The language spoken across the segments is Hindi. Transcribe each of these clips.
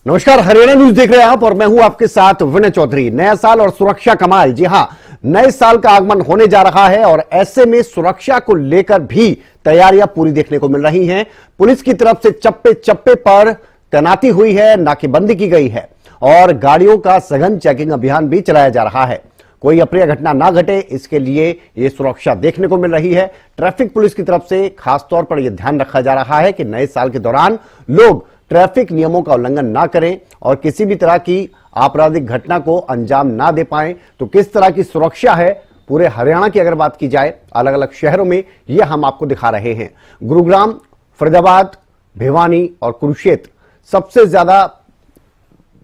नमस्कार, हरियाणा न्यूज देख रहे हैं आप और मैं हूं आपके साथ विनय चौधरी। नया साल और सुरक्षा कमाल। जी हां, नए साल का आगमन होने जा रहा है और ऐसे में सुरक्षा को लेकर भी तैयारियां पूरी देखने को मिल रही हैं। पुलिस की तरफ से चप्पे चप्पे पर तैनाती हुई है, नाकेबंदी की गई है और गाड़ियों का सघन चेकिंग अभियान भी चलाया जा रहा है। कोई अप्रिय घटना ना घटे, इसके लिए यह सुरक्षा देखने को मिल रही है। ट्रैफिक पुलिस की तरफ से खासतौर पर यह ध्यान रखा जा रहा है कि नए साल के दौरान लोग ट्रैफिक नियमों का उल्लंघन ना करें और किसी भी तरह की आपराधिक घटना को अंजाम ना दे पाएं। तो किस तरह की सुरक्षा है पूरे हरियाणा की अगर बात की जाए, अलग अलग शहरों में, यह हम आपको दिखा रहे हैं। गुरुग्राम, फरीदाबाद, भिवानी और कुरुक्षेत्र सबसे ज्यादा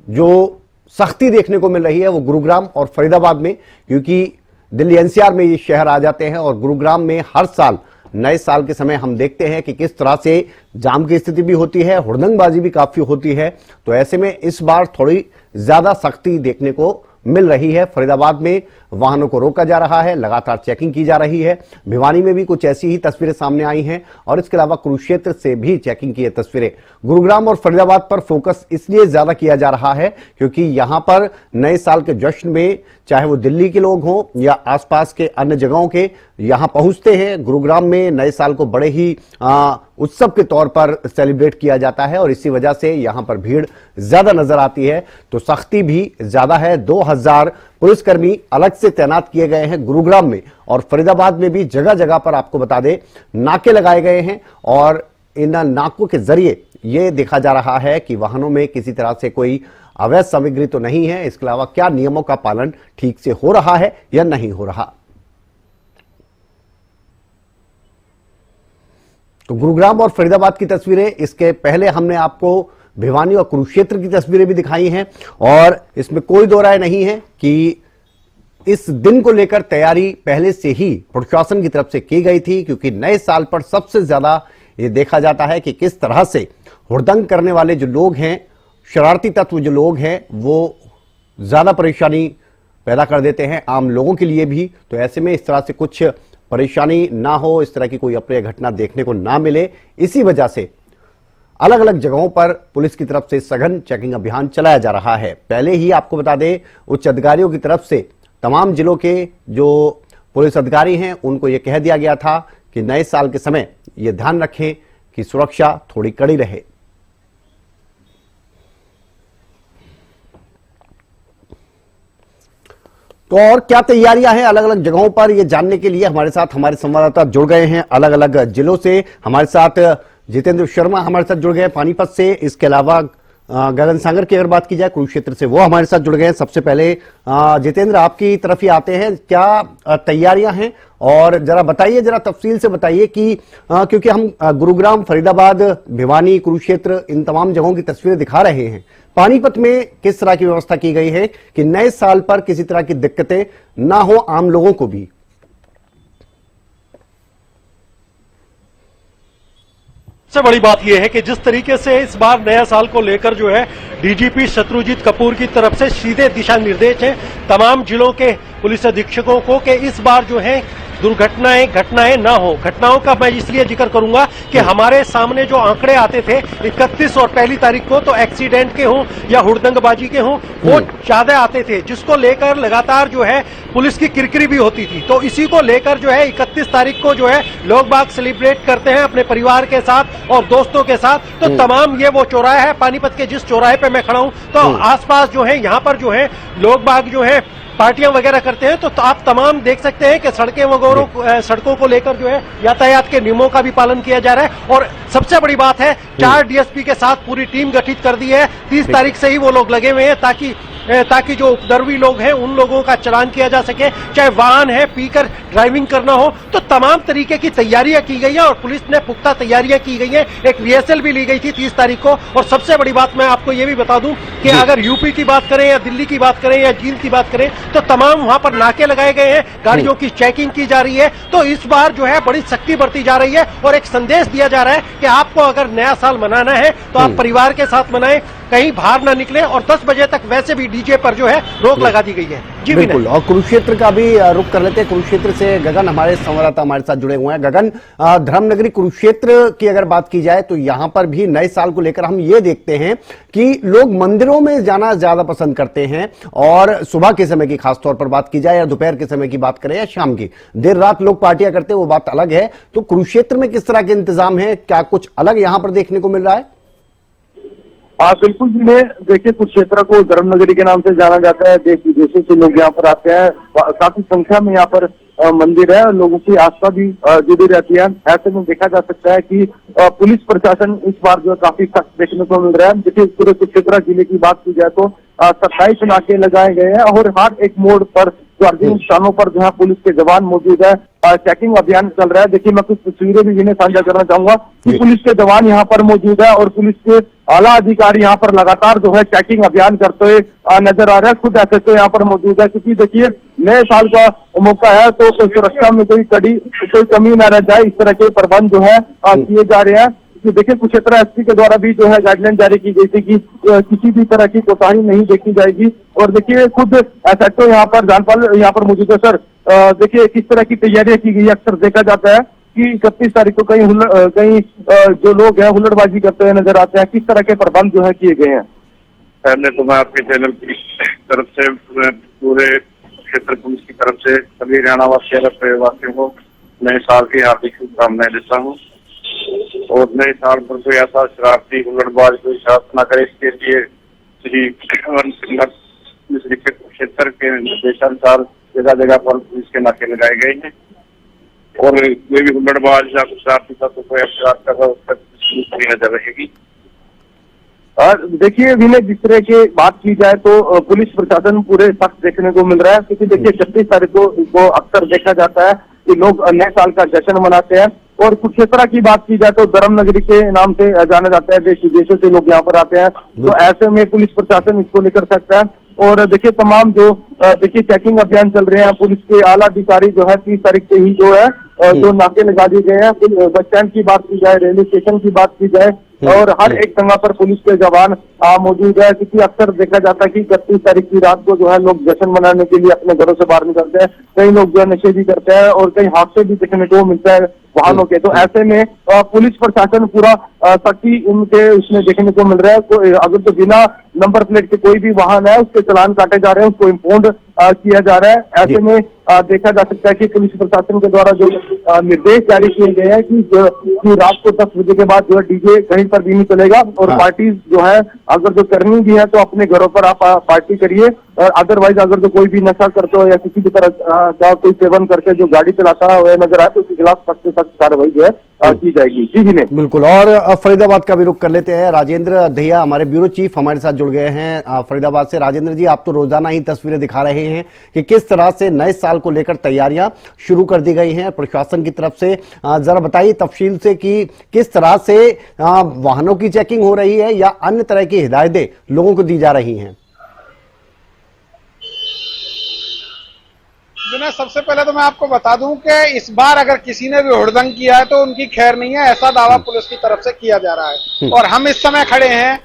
जो सख्ती देखने को मिल रही है वो गुरुग्राम और फरीदाबाद में, क्योंकि दिल्ली एनसीआर में ये शहर आ जाते हैं और गुरुग्राम में हर साल नए साल के समय हम देखते हैं कि किस तरह से जाम की स्थिति भी होती है, हुड़दंगबाजी भी काफी होती है। तो ऐसे में इस बार थोड़ी ज्यादा सख्ती देखने को मिल रही है। फरीदाबाद में वाहनों को रोका जा रहा है, लगातार चेकिंग की जा रही है। भिवानी में भी कुछ ऐसी ही तस्वीरें सामने आई हैं और इसके अलावा कुरुक्षेत्र से भी चेकिंग की है तस्वीरें। गुरुग्राम और फरीदाबाद पर फोकस इसलिए ज्यादा किया जा रहा है क्योंकि यहां पर नए साल के जश्न में चाहे वो दिल्ली के लोग हों या आसपास के अन्य जगहों के, यहां पहुंचते हैं। गुरुग्राम में नए साल को बड़े ही उत्सव के तौर पर सेलिब्रेट किया जाता है और इसी वजह से यहां पर भीड़ ज्यादा नजर आती है। तो सख्ती भी ज्यादा है। 2000 पुलिसकर्मी अलग से तैनात किए गए हैं गुरुग्राम में और फरीदाबाद में भी जगह जगह पर आपको बता दें नाके लगाए गए हैं और इन नाकों के जरिए यह देखा जा रहा है कि वाहनों में किसी तरह से कोई अवैध सामग्री तो नहीं है। इसके अलावा क्या नियमों का पालन ठीक से हो रहा है या नहीं हो रहा। तो गुरुग्राम और फरीदाबाद की तस्वीरें, इसके पहले हमने आपको भिवानी और कुरुक्षेत्र की तस्वीरें भी दिखाई हैं और इसमें कोई दो राय नहीं है कि इस दिन को लेकर तैयारी पहले से ही प्रशासन की तरफ से की गई थी, क्योंकि नए साल पर सबसे ज्यादा यह देखा जाता है कि किस तरह से हुड़दंग करने वाले जो लोग हैं, शरारती तत्व जो लोग हैं, वो ज्यादा परेशानी पैदा कर देते हैं आम लोगों के लिए भी। तो ऐसे में इस तरह से कुछ परेशानी ना हो, इस तरह की कोई अप्रिय घटना देखने को ना मिले, इसी वजह से अलग अलग जगहों पर पुलिस की तरफ से सघन चेकिंग अभियान चलाया जा रहा है। पहले ही आपको बता दें, उच्च अधिकारियों की तरफ से तमाम जिलों के जो पुलिस अधिकारी हैं उनको यह कह दिया गया था कि नए साल के समय यह ध्यान रखें कि सुरक्षा थोड़ी कड़ी रहे। तो और क्या तैयारियां हैं अलग अलग जगहों पर, यह जानने के लिए हमारे साथ हमारे संवाददाता जुड़ गए हैं अलग अलग जिलों से। हमारे साथ जितेंद्र शर्मा हमारे साथ जुड़ गए हैं पानीपत से। इसके अलावा गगन सागर की अगर बात की जाए कुरुक्षेत्र से, वो हमारे साथ जुड़ गए हैं। सबसे पहले जितेंद्र, आपकी तरफ ही आते हैं, क्या तैयारियां हैं और जरा बताइए, जरा तफसील से बताइए कि क्योंकि हम गुरुग्राम, फरीदाबाद, भिवानी, कुरुक्षेत्र इन तमाम जगहों की तस्वीरें दिखा रहे हैं। पानीपत में किस तरह की व्यवस्था की गई है कि नए साल पर किसी तरह की दिक्कतें ना हो आम लोगों को भी। सबसे बड़ी बात यह है कि जिस तरीके से इस बार नया साल को लेकर जो है डीजीपी शत्रुजीत कपूर की तरफ से सीधे दिशा निर्देश हैं तमाम जिलों के पुलिस अधीक्षकों को कि इस बार जो है घटनाएं ना हो। घटनाओं का मैं इसलिए जिक्र करूंगा कि हमारे सामने जो आंकड़े आते थे 31 और पहली तारीख को, तो एक्सीडेंट के हों या हुड़दंगबाजी के हों, वो ज्यादा आते थे, जिसको लेकर लगातार जो है पुलिस की किरकिरी भी होती थी। तो इसी को लेकर जो है 31 तारीख को जो है लोग बाग सेलिब्रेट करते हैं अपने परिवार के साथ और दोस्तों के साथ। तो तमाम ये वो चौराहा है पानीपत के, जिस चौराहे पे मैं खड़ा हूं, तो आसपास जो है यहाँ पर जो है लोग बाग जो है पार्टियां वगैरह करते हैं। तो आप तमाम देख सकते हैं कि सड़कों को लेकर जो है यातायात के नियमों का भी पालन किया जा रहा है। और सबसे बड़ी बात है, 4 डीएसपी के साथ पूरी टीम गठित कर दी है। 30 तारीख से ही वो लोग लगे हुए हैं ताकि जो उपद्रवी लोग हैं उन लोगों का चालान किया जा सके। चाहे वाहन है, पीकर ड्राइविंग करना हो, तो तमाम तरीके की तैयारियां की गई है और पुलिस ने पुख्ता तैयारियां की गई हैं। एक रिहर्सल भी ली गई थी 30 तारीख को। और सबसे बड़ी बात मैं आपको ये भी बता दूं कि अगर यूपी की बात करें या दिल्ली की बात करें या जींद की बात करें, तो तमाम वहां पर नाके लगाए गए हैं, गाड़ियों की चेकिंग की जा रही है। तो इस बार जो है बड़ी सख्ती बरती जा रही है और एक संदेश दिया जा रहा है कि आपको अगर नया साल मनाना है तो आप परिवार के साथ मनाएं, कहीं बाहर ना निकले और 10 बजे तक वैसे भी डीजे पर जो है रोक लगा दी गई है। जी बिल्कुल। और कुरुक्षेत्र का भी रुख कर लेते हैं। कुरुक्षेत्र से गगन हमारे संवाददाता हमारे साथ जुड़े हुए हैं। गगन, धर्मनगरी कुरुक्षेत्र की अगर बात की जाए तो यहां पर भी नए साल को लेकर हम ये देखते हैं कि लोग मंदिरों में जाना ज्यादा पसंद करते हैं, और सुबह के समय की खासतौर पर बात की जाए या दोपहर के समय की बात करें या शाम की, देर रात लोग पार्टियां करते हैं, वो बात अलग है। तो कुरुक्षेत्र में किस तरह के इंतजाम है, क्या कुछ अलग यहां पर देखने को मिल रहा है? बिल्कुल जी। मैं देखिए, कुरुक्षेत्र को धर्मनगरी के नाम से जाना जाता है। देश विदेशों से लोग यहाँ पर आते हैं। काफी संख्या में यहाँ पर मंदिर है, लोगों की आस्था भी जुड़ी रहती है। ऐसे में देखा जा सकता है कि पुलिस प्रशासन इस बार जो है काफी सख्त देखने को मिल रहा है। देखिए, पूरे कुरुक्षेत्र जिले की बात की जाए तो 27 नाके लगाए गए हैं, और हर एक मोड़ पर सार्वजनिक स्थानों पर जो है पुलिस के जवान मौजूद है। चेकिंग अभियान चल रहा है। देखिए, मैं कुछ तस्वीरें भी इन्हें साझा करना चाहूंगा कि पुलिस के जवान यहाँ पर मौजूद है, और पुलिस के आला अधिकारी यहाँ पर लगातार जो है चेकिंग अभियान करते हुए नजर आ रहे हैं। खुद एसएचओ यहाँ पर मौजूद है, क्योंकि देखिए नए साल का मौका है, तो सुरक्षा में कोई कमी न रह जाए, इस तरह के प्रबंध जो है किए जा रहे हैं। देखिए, कुरुक्षेत्र एसपी के द्वारा भी जो है गाइडलाइन जारी की गई थी कि किसी भी तरह की कोताही नहीं देखी जाएगी। और देखिए, खुद एसएचओ यहाँ पर जानपाल यहाँ पर मौजूद है। सर, देखिए किस तरह की तैयारियां की गई। अक्सर देखा जाता है कि 31 तारीख को कहीं जो लोग हैं हुल्लड़बाजी करते हुए नजर आते हैं। किस तरह के प्रबंध जो है किए गए हैं? पहले तो मैं आपके चैनल की तरफ से पूरे क्षेत्र पुलिस की तरफ से सभी हरियाणा वासियों को नए साल की हार्दिक शुभकामनाएं देता हूँ। और नए साल पर कोई ऐसा शरारती हुल्लड़बाज कोई शरारत न करे, इसके लिए श्री क्षेत्र के निर्देशानुसार जगह जगह पर पुलिस के नाके लगाए गए हैं। और कोई भी हुल्लड़बाज या कुछ शरारती तत्व कोई अपराध कर रहा है, उस पर पूरी नजर रहेगी। देखिए विनय, जिस तरह की बात की जाए तो पुलिस प्रशासन पूरे सख्त देखने को मिल रहा है, क्योंकि देखिए 36 तारीख को अक्सर देखा जाता है कि लोग नए साल का जश्न मनाते हैं। और कुरुक्षेत्र की बात की जाए तो धर्मनगरी के नाम से जाना जाता है, देश विदेशों से लोग यहाँ पर आते हैं। तो ऐसे में पुलिस प्रशासन इसको लेकर सकता है। और देखिए, तमाम जो देखिए चेकिंग अभियान चल रहे हैं, पुलिस के आला अधिकारी जो है 30 तारीख से ही जो है जो नाके लगा दिए गए हैं। बस स्टैंड की बात की जाए, रेलवे स्टेशन की बात की जाए, और हर एक जगह पर पुलिस के जवान मौजूद है। क्योंकि अक्सर देखा जाता है कि 31 तारीख की रात को जो है लोग जश्न मनाने के लिए अपने घरों से बाहर निकलते हैं। कई लोग जो है नशे भी करते हैं, और कई हादसे भी देखने को मिलता है वाहनों के। तो ऐसे में पुलिस प्रशासन पूरा सख्ती उनके उसमें देखने को मिल रहा है। अगर तो बिना नंबर प्लेट के कोई भी वाहन है, उसके चालान काटे जा रहे हैं, उसको इम्पाउंड किया जा रहा है। ऐसे में देखा जा सकता है कि पुलिस प्रशासन के द्वारा जो निर्देश जारी किए गए हैं कि रात को 10 बजे के बाद जो है डीजे कहीं पर भी नहीं चलेगा, और पार्टी जो है अगर जो करनी भी है तो अपने घरों पर आप पार्टी करिए। और अदरवाइज अगर जो कोई भी नशा करते हो या किसी भी तरह का कोई सेवन करके जो गाड़ी चलाता है नजर आए तो उसके खिलाफ सख्त से सख्त कार्रवाई जो है की जाएगी। जी नहीं बिल्कुल। और फरीदाबाद का भी रुख कर लेते हैं। राजेंद्र दहिया हमारे ब्यूरो चीफ हमारे साथ जुड़ गए हैं फरीदाबाद से। राजेंद्र जी, आप तो रोजाना ही तस्वीरें दिखा रहे हैं कि किस तरह से नए साल को लेकर तैयारियां शुरू कर दी गई हैं प्रशासन की तरफ से। जरा बताइए तफसील से कि किस तरह से वाहनों की चेकिंग हो रही है या अन्य तरह की हिदायतें लोगों को दी जा रही हैं। सबसे पहले तो मैं आपको बता दूं कि इस बार अगर किसी ने भी हुड़दंग किया है तो उनकी खैर नहीं है, ऐसा दावा पुलिस की तरफ से किया जा रहा है। और हम इस समय खड़े हैं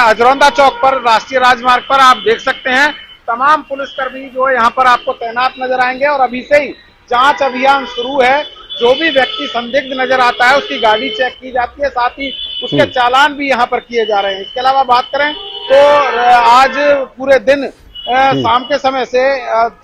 अजरौंदा चौक पर, राष्ट्रीय राजमार्ग पर। आप देख सकते हैं तमाम पुलिसकर्मी जो है यहाँ पर आपको तैनात नजर आएंगे, और अभी से ही जांच अभियान शुरू है। जो भी व्यक्ति संदिग्ध नजर आता है उसकी गाड़ी चेक की जाती है, साथ ही उसके चालान भी यहाँ पर किए जा रहे हैं। इसके अलावा बात करें तो आज पूरे दिन शाम के समय से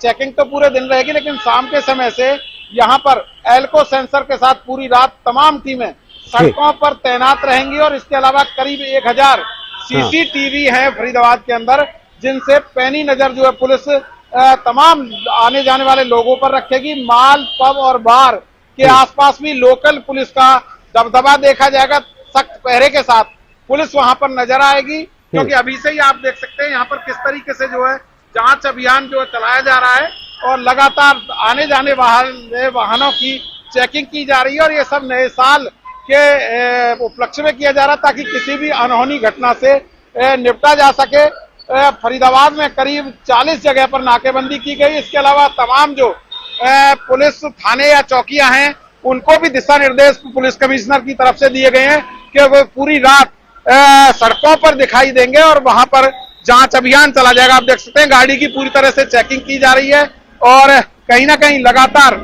चेकिंग तो पूरे दिन रहेगी, लेकिन शाम के समय से यहाँ पर एल्को सेंसर के साथ पूरी रात तमाम टीमें सड़कों पर तैनात रहेंगी। और इसके अलावा करीब 1000 सीसीटीवी हैं फरीदाबाद के अंदर, जिनसे पैनी नजर जो है पुलिस तमाम आने जाने वाले लोगों पर रखेगी। माल, पब और बार के आसपास भी लोकल पुलिस का दबदबा देखा जाएगा। सख्त पहरे के साथ पुलिस वहां पर नजर आएगी, क्योंकि अभी से ही आप देख सकते हैं यहाँ पर किस तरीके से जो है जांच अभियान जो चलाया जा रहा है, और लगातार आने जाने वाहनों की चेकिंग की जा रही है। और ये सब नए साल के उपलक्ष्य में किया जा रहा है, ताकि किसी भी अनहोनी घटना से निपटा जा सके। फरीदाबाद में करीब 40 जगह पर नाकेबंदी की गई। इसके अलावा तमाम जो पुलिस थाने या चौकियां हैं, उनको भी दिशा निर्देश पुलिस कमिश्नर की तरफ से दिए गए हैं कि वो पूरी रात सड़कों पर दिखाई देंगे और वहां पर जांच अभियान चला जाएगा। आप देख सकते हैं गाड़ी की पूरी तरह से चेकिंग की जा रही है और कहीं ना कहीं लगातार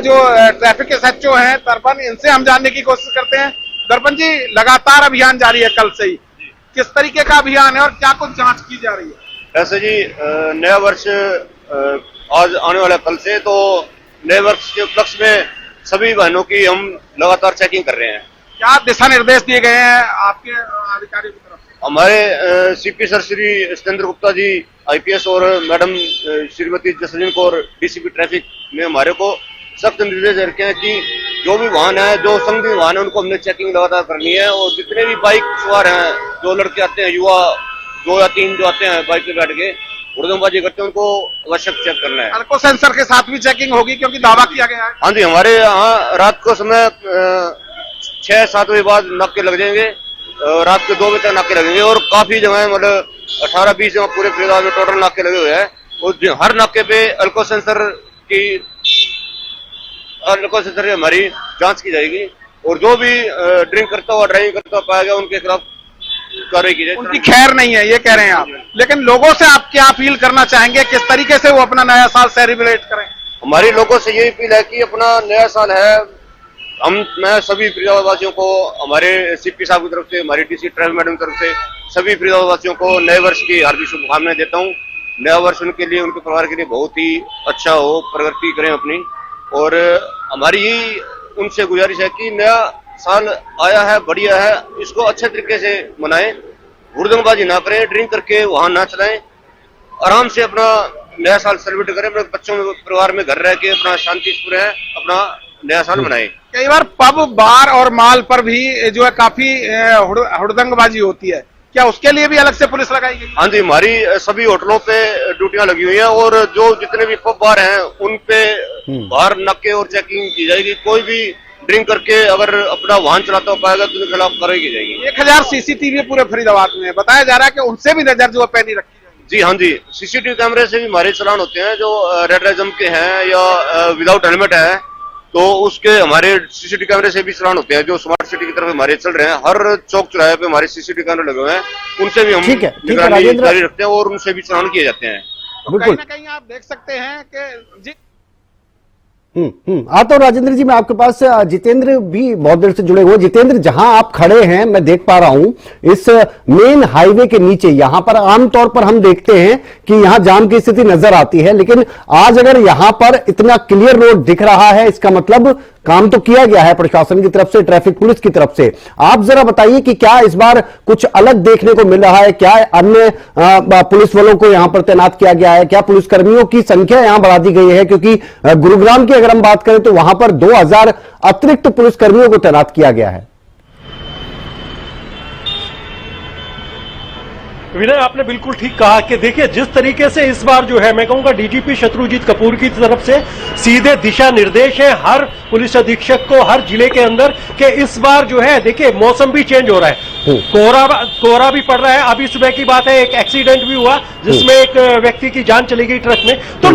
जो ट्रैफिक एसएचओ हैं दर्पण, इनसे हम जानने की कोशिश करते हैं। दर्पण जी, लगातार अभियान जारी है कल से ही, किस तरीके का अभियान है और क्या कुछ जांच की जा रही है? ऐसे जी नया वर्ष आज आने वाला कल से, तो नए वर्ष के उपलक्ष्य में सभी वाहनों की हम लगातार चेकिंग कर रहे हैं। क्या दिशा निर्देश दिए गए हैं आपके अधिकारियों की तरफ से? हमारे CP sir Shri Satyendra Gupta ji IPS और madam Shrimati Jasleen Kaur DCP traffic ने हमारे को सख्त निर्देश रखे हैं कि जो भी वाहन है, जो संदिग्ध वाहन है, उनको हमने चेकिंग लगातार करनी है। और जितने भी बाइक सवार हैं, जो लड़के आते हैं, युवा 2 या 3 जो आते हैं बाइक पे बैठ के हुड़दंगबाजी करते हैं, उनको आवश्यक चेक करना है। अल्को सेंसर के साथ भी चेकिंग होगी क्योंकि दावा किया गया है। हाँ जी, हमारे यहाँ रात को समय 6-7 बजे बाद नाके लग जाएंगे, रात के 2 बजे तक नाके लगेंगे और काफी जगह मतलब 18-20 जगह पूरे फरीदाबाद में टोटल नाके लगे हुए हैं। और हर नाके पे अल्को सेंसर की हमारी जांच की जाएगी और जो भी ड्रिंक करता हुआ, ड्राइविंग करता हुआ पाया गया, उनके खिलाफ कार्रवाई की जाएगी। उनकी खैर नहीं है ये कह रहे हैं आप, लेकिन लोगों से आप क्या अपील करना चाहेंगे, किस तरीके से वो अपना नया साल सेलिब्रेट करें? हमारी लोगों से यही अपील है कि अपना नया साल है, मैं सभी फरीदाबाद वासियों को, हमारे सीपी साहब की तरफ से, हमारी डीसी ट्रैफिक मैडम की तरफ से सभी फरीदाबाद वासियों को नए वर्ष की हार्दिक शुभकामनाएं देता हूँ। नया वर्ष उनके लिए, उनके परिवार के लिए बहुत ही अच्छा हो, प्रगति करें अपनी। और हमारी यही उनसे गुजारिश है कि नया साल आया है, बढ़िया है, इसको अच्छे तरीके से मनाएं, हुड़दंगबाजी ना करें, ड्रिंक करके वाहन ना चलाएं, आराम से अपना नया साल सेलिब्रेट करें, अपने बच्चों में, परिवार में घर रह के अपना शांति से रहें, अपना नया साल मनाएं। कई बार पब, बार और माल पर भी जो है काफी हुड़दंगबाजी होती है, क्या उसके लिए भी अलग से पुलिस लगाई गई? हाँ जी, हमारी सभी होटलों पे ड्यूटियां लगी हुई हैं और जो जितने भी पब बार हैं उन पे बाहर नाके और चेकिंग की जाएगी। कोई भी ड्रिंक करके अगर अपना वाहन चलाता हो पाएगा तो उनके खिलाफ कार्रवाई की जाएगी। 1000 सीसीटीवी पूरे फरीदाबाद में बताया जा रहा है कि उनसे भी नजर जो है पैनी रखी जाएगी। जी हाँ जी, सीसीटीवी कैमरे से भी हमारे चालान होते हैं, जो रेड रेजम के हैं या विदाउट हेलमेट है, तो उसके हमारे सीसीटीवी कैमरे से भी चालान होते हैं। जो स्मार्ट सिटी की तरफ हमारे चल रहे हैं, हर चौक चौराहे पे हमारे सीसीटीवी कैमरे लगे हुए हैं, उनसे भी हम निगरानी जारी रखते हैं और उनसे भी चालान किए जाते हैं। कहीं ना कहीं आप देख सकते हैं कि आता हूं राजेंद्र जी, मैं आपके पास जितेंद्र भी बहुत देर से जुड़े हुए। जितेंद्र, जहां आप खड़े हैं मैं देख पा रहा हूं इस मेन हाईवे के नीचे, यहां पर आमतौर पर हम देखते हैं कि यहां जाम की स्थिति नजर आती है, लेकिन आज अगर यहां पर इतना क्लियर रोड दिख रहा है, इसका मतलब काम तो किया गया है प्रशासन की तरफ से, ट्रैफिक पुलिस की तरफ से। आप जरा बताइए कि क्या इस बार कुछ अलग देखने को मिल रहा है, क्या अन्य पुलिस वालों को यहां पर तैनात किया गया है, क्या पुलिसकर्मियों की संख्या यहां बढ़ा दी गई है? क्योंकि गुरुग्राम की अगर हम बात करें तो वहां पर 2000 अतिरिक्त पुलिसकर्मियों को तैनात किया गया है। विनय, आपने बिल्कुल ठीक कहा कि देखिए जिस तरीके से इस बार जो है मैं कहूंगा डीजीपी शत्रुजीत कपूर की तरफ से सीधे दिशा निर्देश है हर पुलिस अधीक्षक को हर जिले के अंदर कि इस बार जो है देखिए मौसम भी चेंज हो रहा है, कोहरा भी पड़ रहा है। अभी सुबह की बात है, एक एक्सीडेंट भी हुआ जिसमें एक व्यक्ति की जान चली गई ट्रक में। तो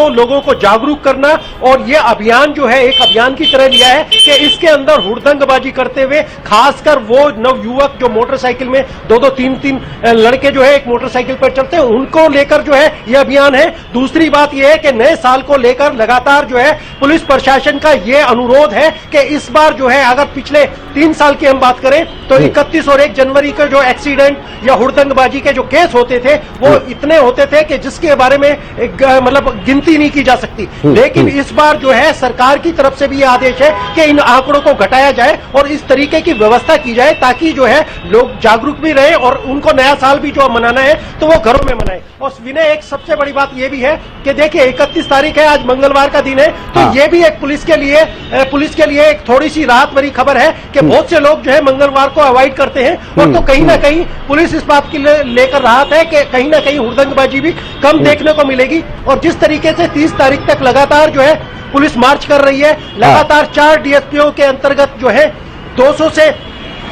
लोगों को जागरूक करना और ये अभियान जो है एक अभियान की तरह लिया है कि इसके अंदर हुड़दंगबाजी करते हुए खासकर वो नवयुवक जो मोटरसाइकिल में 2-2, 3-3 लड़के जो है एक मोटरसाइकिल पर चलते हैं, उनको लेकर जो है यह अभियान है। दूसरी बात यह है कि नए साल को लेकर लगातार जो है पुलिस प्रशासन का यह अनुरोध है कि इस बार जो है अगर पिछले 3 साल की हम बात करें तो 31 और 1 जनवरी के जो एक्सीडेंट या हुड़दंगबाजी के जो केस होते थे वो इतने होते थे कि जिसके बारे में मतलब गिनती नहीं की जा सकती। लेकिन इस बार जो है सरकार की तरफ से भी यह आदेश है कि इन आंकड़ों को घटाया जाए और इस तरीके की व्यवस्था की जाए ताकि जो है लोग जागरूक भी रहे और उनको नया साल भी जो मनाना है तो वो घरों में मनाए। और विनय, एक सबसे बड़ी बात यह भी है कि देखिए 31 तारीख है, आज मंगलवार का दिन है, तो ये भी एक पुलिस के लिए एक थोड़ी सी राहत भरी खबर है कि बहुत से लोग जो है मंगलवार को अवॉइड करते हैं और तो कहीं ना कहीं पुलिस इस बात के लिए लेकर राहत है कि कहीं ना कहीं हुड़दंगबाजी भी कम देखने को मिलेगी। और जिस तरीके से 30 तारीख तक लगातार जो है पुलिस मार्च कर रही है, लगातार 4 डीएसपीओ के अंतर्गत जो है 200 से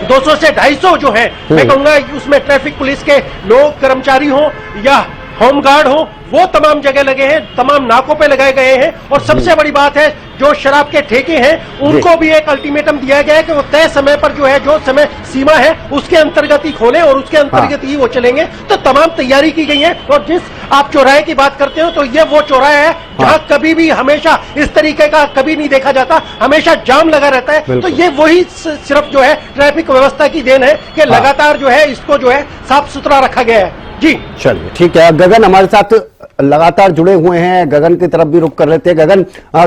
250 जो है मैं कहूंगा उसमें ट्रैफिक पुलिस के लोग कर्मचारी हों या होमगार्ड हो, वो तमाम जगह लगे हैं, तमाम नाकों पे लगाए गए हैं। और सबसे बड़ी बात है, जो शराब के ठेके हैं उनको भी एक अल्टीमेटम दिया गया है कि वो तय समय पर जो है, जो समय सीमा है उसके अंतर्गत ही खोलें और उसके अंतर्गत ही वो चलेंगे। तो तमाम तैयारी की गई है। और जिस आप चौराहे की बात करते हो, तो ये वो चौराहा है जहां कभी भी हमेशा इस तरीके का कभी नहीं देखा जाता, हमेशा जाम लगा रहता है। तो ये वही सिर्फ जो है ट्रैफिक व्यवस्था की देन है कि लगातार जो है इसको जो है साफ सुथरा रखा गया है। जी चलिए ठीक है। गगन हमारे साथ लगातार जुड़े हुए हैं, गगन की तरफ भी रुख कर लेते हैं। गगन,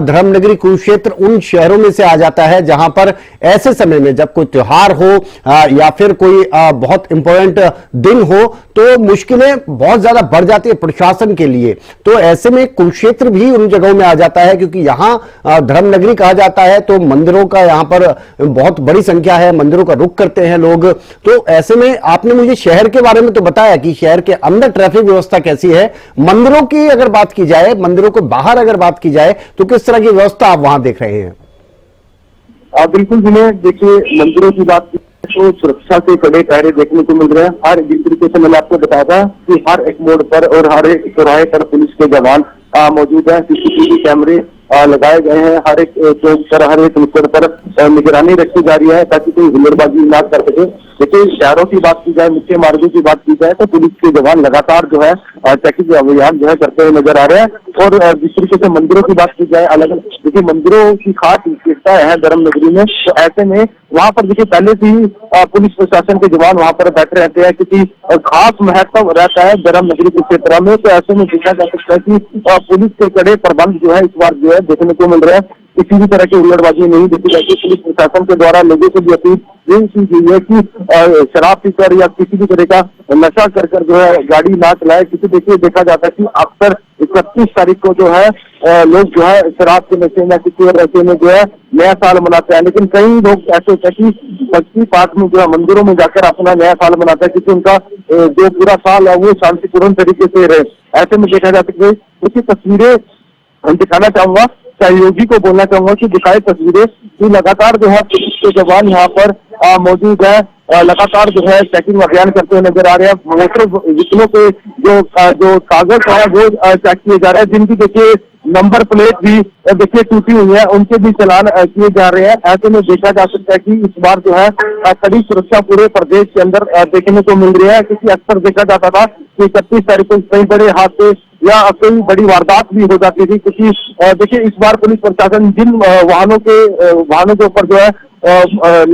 धर्मनगरी कुरुक्षेत्र उन शहरों में से आ जाता है जहां पर ऐसे समय में जब कोई त्योहार हो या फिर कोई बहुत इंपॉर्टेंट दिन हो तो मुश्किलें बहुत ज्यादा बढ़ जाती है प्रशासन के लिए। तो ऐसे में कुरुक्षेत्र भी उन जगहों में आ जाता है क्योंकि यहां धर्मनगरी कहा जाता है, तो मंदिरों का यहां पर बहुत बड़ी संख्या है, मंदिरों का रुख करते हैं लोग। तो ऐसे में आपने मुझे शहर के बारे में तो बताया कि शहर के अंदर ट्रैफिक व्यवस्था कैसी है, मंदिरों की अगर बात की जाए, मंदिरों को बाहर अगर बात की जाए तो किस तरह की व्यवस्था आप वहां देख रहे हैं? बिल्कुल जिन्हें देखिए, मंदिरों की बात की तो सुरक्षा के कड़े पहरे देखने को मिल रहे हैं। हर जिस तरीके से मैंने आपको बताया था कि हर एक मोड़ पर और हर एक चौराहे पर पुलिस के जवान मौजूद है, सीसीटीवी कैमरे लगाए गए हैं, हर एक चौक पर, हर एक नुक्कड़ पर निगरानी रखी जा रही है ताकि कोई हुल्लड़बाजी ना कर सके। देखिए, शहरों की बात की जाए, मुख्य मार्गों की बात की जाए तो पुलिस के जवान लगातार जो है चेकिंग अभियान जो है करते हुए नजर आ रहे हैं। और जिस तरीके से मंदिरों की बात की जाए, अलग अलग देखिए मंदिरों की खास विशेषता है धर्मनगरी में, तो ऐसे में वहां पर देखिए पहले से ही पुलिस प्रशासन के जवान वहां पर बैठे रहते हैं क्योंकि खास महत्व रहता है धर्मनगरी के क्षेत्र में। तो ऐसे में देखा जा सकता है कि पुलिस के कड़े प्रबंध जो है इस बार जो है देखने को मिल रहे हैं। किसी भी तरह की हुल्लड़बाजी नहीं देखी जाती। पुलिस प्रशासन के द्वारा लोगों को भी अपील यही की गई है कि शराब पीकर या किसी भी तरह का नशा कर जो है गाड़ी ना चलाए, क्योंकि देखिए देखा जाता है कि अक्सर 31 तारीख को जो है लोग जो है शराब के नशे में किसी और नशे में जो है नया साल मनाते हैं। लेकिन कई लोग ऐसे होते हैं कि भक्ति पाठ में जो है मंदिरों में जाकर अपना नया साल मनाते हैं क्योंकि उनका जो पूरा साल है वो शांतिपूर्ण तरीके से रहे। ऐसे में देखा जा सकता है कुछ तस्वीरें हम दिखाना चाहूंगा, सहयोगी को बोलना चाहूंगा कि दिखाए तस्वीरें कि लगातार जो है पुलिस के जवान यहाँ पर मौजूद है, लगातार जो है चेकिंग अभियान करते हुए नजर आ रहे हैं। मोटर व्हीकलों के जो कागज है वो चेक किए जा रहे हैं, जिनकी देखिए नंबर प्लेट भी देखिए टूटी हुई है, उनके भी चालान किए जा रहे हैं। ऐसे में देखा जा सकता है कि इस बार जो है कड़ी सुरक्षा पूरे प्रदेश के अंदर देखने को मिल रही है, क्योंकि अक्सर देखा जाता था कि 31 तारीख को कई बड़े हादसे या कोई बड़ी वारदात भी हो जाती थी। क्योंकि देखिए इस बार पुलिस प्रशासन जिन वाहनों के ऊपर जो है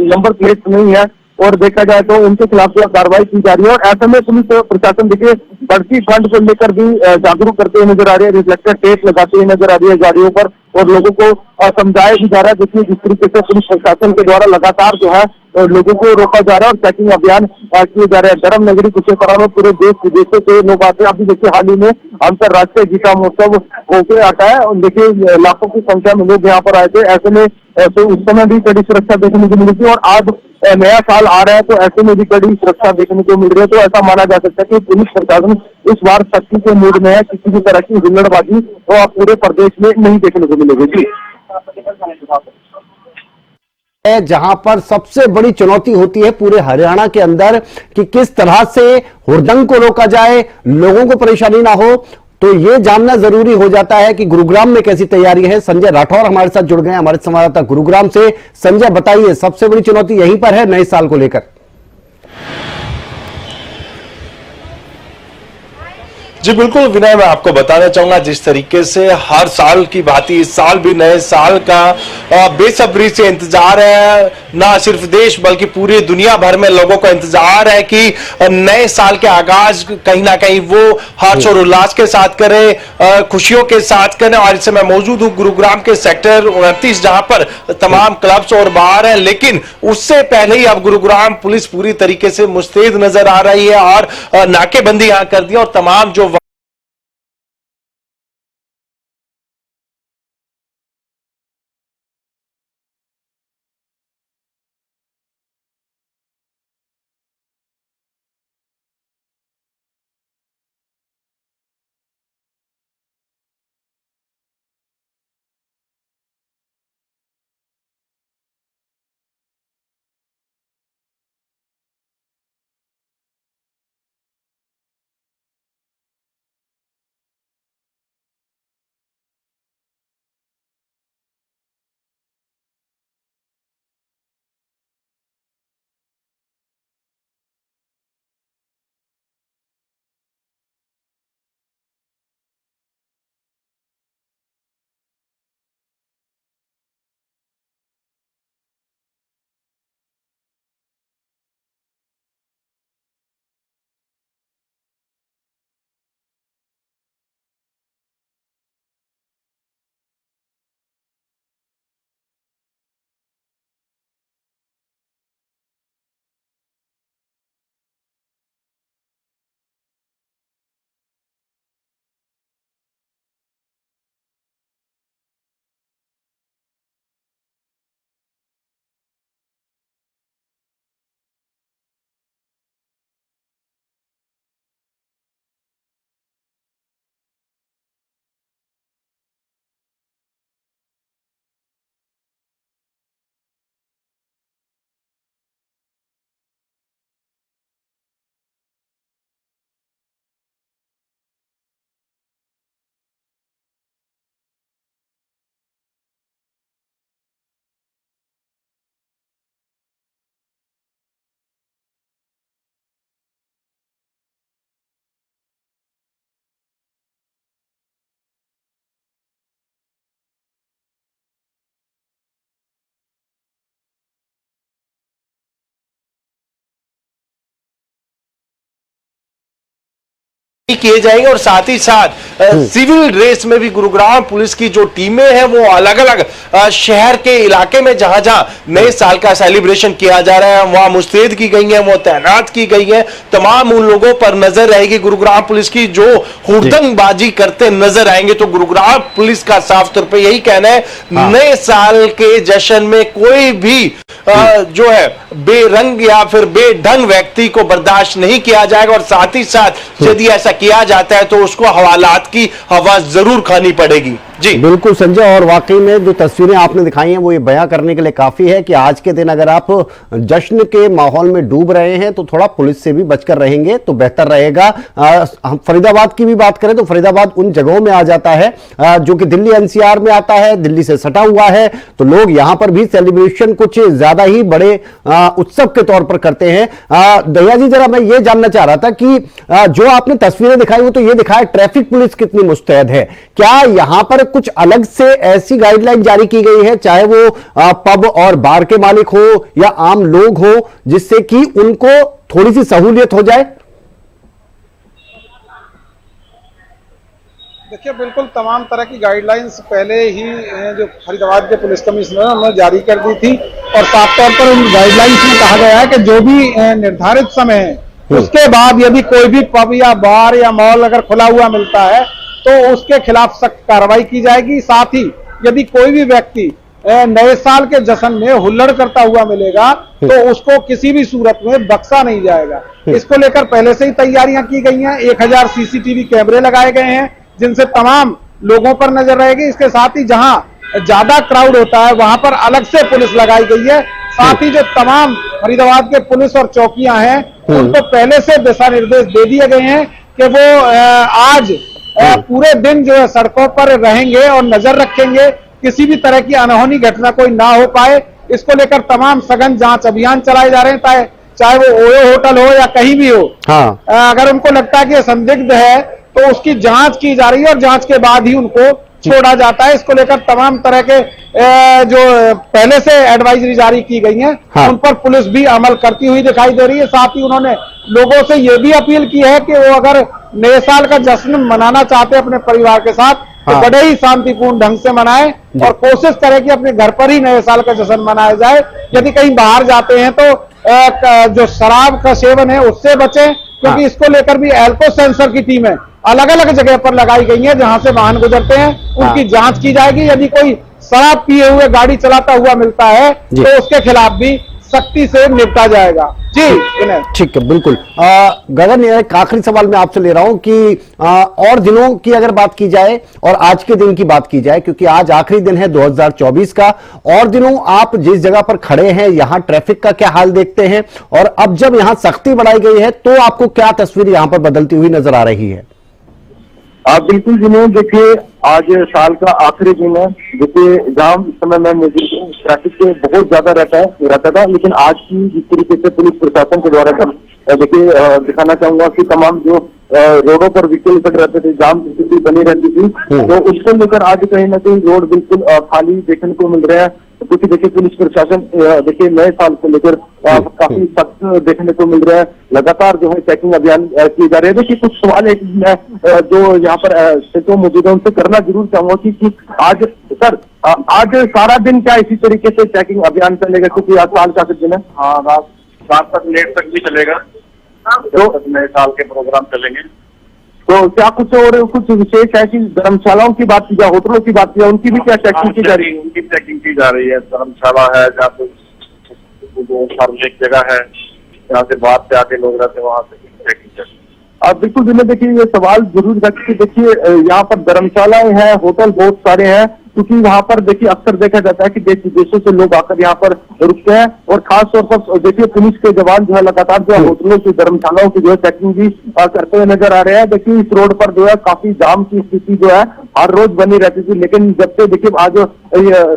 नंबर प्लेट नहीं है और देखा जाए तो उनके खिलाफ जो कार्रवाई की जा रही है। और ऐसे में पुलिस प्रशासन देखिए बढ़ती ठंड को लेकर भी जागरूक करते हुए नजर आ रही है, रिफ्लेक्टर टेप लगाते हुए नजर आ रही है गाड़ियों पर और लोगों को समझाया भी जा रहा है। देखिए जिस तरीके से पुलिस प्रशासन के द्वारा लगातार जो है लोगों को रोका जा रहा है और चेकिंग अभियान किए जा रहे हैं। धर्मनगरी कुरुक्षेत्र में पूरे देश विदेशों से लोग आते हैं। अभी देखिए हाल ही में अंतर्राष्ट्रीय गीता महोत्सव होके आता है और देखिए लाखों की संख्या में लोग यहाँ पर आए थे। ऐसे में तो उस समय भी कड़ी सुरक्षा देखने को मिली थी और आज नया साल आ रहा है तो ऐसे में भी कड़ी सुरक्षा देखने को मिल रही है। तो ऐसा माना जा सकता है कि पुलिस प्रशासन इस बार सख्ती के मूड में है, किसी भी तरह की हुल्लड़बाजी तो आप पूरे प्रदेश में नहीं देखने को मिलेगी। जी जहां पर सबसे बड़ी चुनौती होती है पूरे हरियाणा के अंदर कि किस तरह से हुड़दंग को रोका जाए, लोगों को परेशानी ना हो, तो यह जानना जरूरी हो जाता है कि गुरुग्राम में कैसी तैयारी है। संजय राठौर हमारे साथ जुड़ गए, हमारे संवाददाता गुरुग्राम से। संजय बताइए, सबसे बड़ी चुनौती यहीं पर है नए साल को लेकर? जी बिल्कुल विनय, मैं आपको बताना चाहूंगा जिस तरीके से हर साल की भांति इस साल भी नए साल का बेसब्री से इंतजार है। ना सिर्फ देश बल्कि पूरी दुनिया भर में लोगों को इंतजार है कि नए साल के आगाज कहीं ना कहीं वो हर्ष और उल्लास के साथ करें, खुशियों के साथ करें। और इस समय मौजूद हूं गुरुग्राम के सेक्टर 29 जहां पर तमाम क्लब्स और बार हैं, लेकिन उससे पहले ही अब गुरुग्राम पुलिस पूरी तरीके से मुस्तैद नजर आ रही है और नाकेबंदी यहां कर दी और तमाम जो किए जाएंगे और साथ ही साथ सिविल रेस में भी गुरुग्राम पुलिस की जो टीमें हैं वो अलग अलग शहर के इलाके में जहां जहां नए साल का सेलिब्रेशन किया जा रहा है वहां मुस्तैद की गई है, वो तैनात की गई है। तमाम उन लोगों पर नजर रहेगी गुरुग्राम पुलिस की जो हुड़दंगबाजी करते नजर आएंगे। तो गुरुग्राम पुलिस का साफ तौर पर यही कहना है, नए साल के जश्न में कोई भी जो है बेरंग या फिर बेढंग व्यक्ति को बर्दाश्त नहीं किया जाएगा और साथ ही साथ यदि ऐसा किया जाता है तो उसको हवालात की हवा जरूर खानी पड़ेगी। जी बिल्कुल संजय, और वाकई में जो तस्वीरें आपने दिखाई हैं वो ये बयां करने के लिए काफी है कि आज के दिन अगर आप जश्न के माहौल में डूब रहे हैं तो थोड़ा पुलिस से भी बचकर रहेंगे तो बेहतर रहेगा। हम फरीदाबाद की भी बात करें तो फरीदाबाद उन जगहों में आ जाता है जो कि दिल्ली एनसीआर में आता है, दिल्ली से सटा हुआ है, तो लोग यहां पर भी सेलिब्रेशन कुछ ज्यादा ही बड़े उत्सव के तौर पर करते हैं। दया जी, जरा मैं ये जानना चाह रहा था कि जो आपने तस्वीरें दिखाई वो तो ये दिखाया ट्रैफिक पुलिस कितनी मुस्तैद है, क्या यहां पर कुछ अलग से ऐसी गाइडलाइन जारी की गई है, चाहे वो पब और बार के मालिक हो या आम लोग हो, जिससे कि उनको थोड़ी सी सहूलियत हो जाए? देखिए, बिल्कुल तमाम तरह की गाइडलाइंस पहले ही जो फरीदाबाद के पुलिस कमिश्नर उन्होंने जारी कर दी थी और साफ तौर पर उन गाइडलाइंस में कहा गया है कि जो भी निर्धारित समय है उसके बाद यदि कोई भी पब या बार या मॉल अगर खुला हुआ मिलता है तो उसके खिलाफ सख्त कार्रवाई की जाएगी। साथ ही यदि कोई भी व्यक्ति नए साल के जश्न में हुल्लड़ करता हुआ मिलेगा तो उसको किसी भी सूरत में बख्शा नहीं जाएगा। इसको लेकर पहले से ही तैयारियां की गई हैं। 1000 सीसीटीवी कैमरे लगाए गए हैं जिनसे तमाम लोगों पर नजर रहेगी। इसके साथ ही जहां ज्यादा क्राउड होता है वहां पर अलग से पुलिस लगाई गई है। साथ ही जो तमाम फरीदाबाद के पुलिस और चौकियां हैं उनको पहले से दिशा निर्देश दे दिए गए हैं कि वो आज पूरे दिन जो है सड़कों पर रहेंगे और नजर रखेंगे किसी भी तरह की अनहोनी घटना कोई ना हो पाए। इसको लेकर तमाम सघन जांच अभियान चलाए जा रहे हैं, चाहे वो ओयो होटल हो या कहीं भी हो। अगर उनको लगता है कि संदिग्ध है तो उसकी जांच की जा रही है और जांच के बाद ही उनको छोड़ा जाता है। इसको लेकर तमाम तरह के जो पहले से एडवाइजरी जारी की गई है उन पर पुलिस भी अमल करती हुई दिखाई दे रही है। साथ ही उन्होंने लोगों से यह भी अपील की है कि वो अगर नए साल का जश्न मनाना चाहते हैं अपने परिवार के साथ तो बड़े ही शांतिपूर्ण ढंग से मनाएं और कोशिश करें कि अपने घर पर ही नए साल का जश्न मनाया जाए। यदि कहीं बाहर जाते हैं तो जो शराब का सेवन है उससे बचें, क्योंकि इसको लेकर भी एल्को सेंसर की टीमें अलग अलग जगह पर लगाई गई है जहां से वाहन गुजरते हैं उनकी जांच की जाएगी। यदि कोई शराब पिए हुए गाड़ी चलाता हुआ मिलता है तो उसके खिलाफ भी सख्ती से निपटा जाएगा। जी ठीक है, बिल्कुल। गगन, एक आखिरी सवाल मैं आपसे ले रहा हूं कि और दिनों की अगर बात की जाए और आज के दिन की बात की जाए, क्योंकि आज आखिरी दिन है 2024 का, और दिनों आप जिस जगह पर खड़े हैं यहां ट्रैफिक का क्या हाल देखते हैं, और अब जब यहां सख्ती बढ़ाई गई है तो आपको क्या तस्वीर यहां पर बदलती हुई नजर आ रही है? बिल्कुल जिन्हें देखिए, आज साल का आखिरी दिन है। देखिए, जहाँ इस समय मैं मौजूद हूँ ट्रैफिक से बहुत ज्यादा रहता था, लेकिन आज की जिस तरीके से पुलिस प्रशासन के द्वारा देखिए दिखाना चाहूंगा कि तमाम जो रोडों पर व्हीकल खड़े रहते थे, जाम की स्थिति बनी रहती थी, तो उसको लेकर आज कहीं ना कहीं रोड बिल्कुल खाली देखने को मिल रहा है। क्योंकि देखिए पुलिस प्रशासन देखिए नए साल को लेकर काफी सख्त देखने को मिल रहा है। लगातार जो है चेकिंग अभियान किए जा रहे हैं। देखिए, कुछ सवाल है जो यहाँ पर जो मौजूद है उनसे करना जरूर चाहूंगा कि आज सर आज सारा दिन क्या इसी तरीके से चेकिंग अभियान चलेगा, क्योंकि आज साल का दिन है? हाँ, रात तक लेट तक भी चलेगा, तो नए साल के प्रोग्राम चलेंगे। तो क्या कुछ और कुछ विशेष है कि धर्मशालाओं की बात की जाए, होटलों की बात की जाए, उनकी भी क्या चेकिंग की जा रही है? उनकी चेकिंग की जा रही है। धर्मशाला है जहाँ पे जो सार्वजनिक जगह है जहाँ से बाहर से आके लोग रहते हैं वहाँ से चेकिंग चल रही है। अब बिल्कुल जिन्हें देखिए ये सवाल जरूर रखिए। देखिए, यहाँ पर धर्मशालाएं हैं, होटल बहुत सारे हैं, क्योंकि वहाँ पर देखिए अक्सर देखा जाता है कि देश विदेशों से लोग आकर यहाँ पर रुकते हैं और खास तौर पर देखिए पुलिस के जवान जो है लगातार जो है होटलों की धर्मशालाओं की जो है चेकिंग भी करते हुए नजर आ रहे हैं। देखिए, इस रोड पर जो है काफी जाम की स्थिति जो है हर रोज बनी रहती थी, लेकिन जब से देखिए आज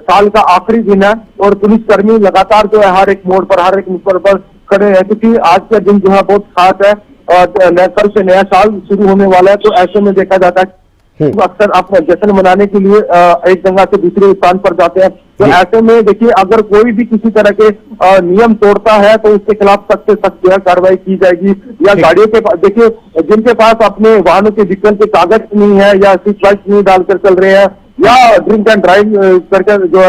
साल का आखिरी दिन है और पुलिसकर्मी लगातार जो है हर एक मोड़ पर हर एक नुक्कड़ पर खड़े हैं, क्योंकि आज का दिन जो है बहुत खास है और कल से नया साल शुरू होने वाला है। तो ऐसे में देखा जाता है अक्सर आप जश्न मनाने के लिए एक जगह से दूसरे स्थान पर जाते हैं। तो ऐसे में देखिए, अगर कोई भी किसी तरह के नियम तोड़ता है तो उसके खिलाफ सख्त से सख्त जो है कार्रवाई की जाएगी। या गाड़ियों के पास देखिए, जिनके पास अपने वाहनों के व्हीकल के कागज नहीं है या सीट बेल्ट नहीं डालकर चल रहे हैं या ड्रिंक एंड ड्राइव करके जो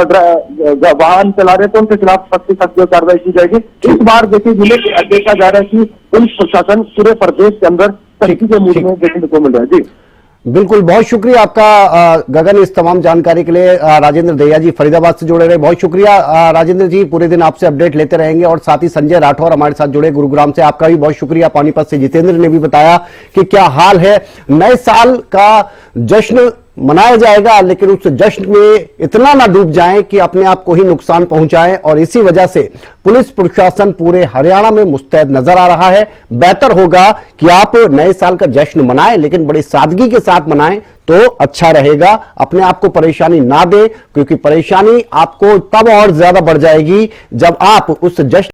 वाहन चला रहे हैं, तो उनके खिलाफ सख्त से सख्त कार्रवाई की जाएगी। इस बार देखिए, जिले देखा जा रहा है कि पुलिस प्रशासन पूरे प्रदेश के अंदर सख्ती के मूड में देखने को मिल रहा है। जी बिल्कुल, बहुत शुक्रिया आपका गगन, इस तमाम जानकारी के लिए। राजेंद्र दहिया जी फरीदाबाद से जुड़े रहे, बहुत शुक्रिया राजेंद्र जी। पूरे दिन आपसे अपडेट लेते रहेंगे। और साथ ही संजय राठौर हमारे साथ जुड़े गुरुग्राम से, आपका भी बहुत शुक्रिया। पानीपत से जितेंद्र ने भी बताया कि क्या हाल है। नए साल का जश्न मनाया जाएगा, लेकिन उस जश्न में इतना ना डूब जाएं कि अपने आप को ही नुकसान पहुंचाएं। और इसी वजह से पुलिस प्रशासन पूरे हरियाणा में मुस्तैद नजर आ रहा है। बेहतर होगा कि आप नए साल का जश्न मनाएं, लेकिन बड़ी सादगी के साथ मनाएं तो अच्छा रहेगा। अपने आप को परेशानी ना दें, क्योंकि परेशानी आपको तब और ज्यादा बढ़ जाएगी जब आप उस जश्न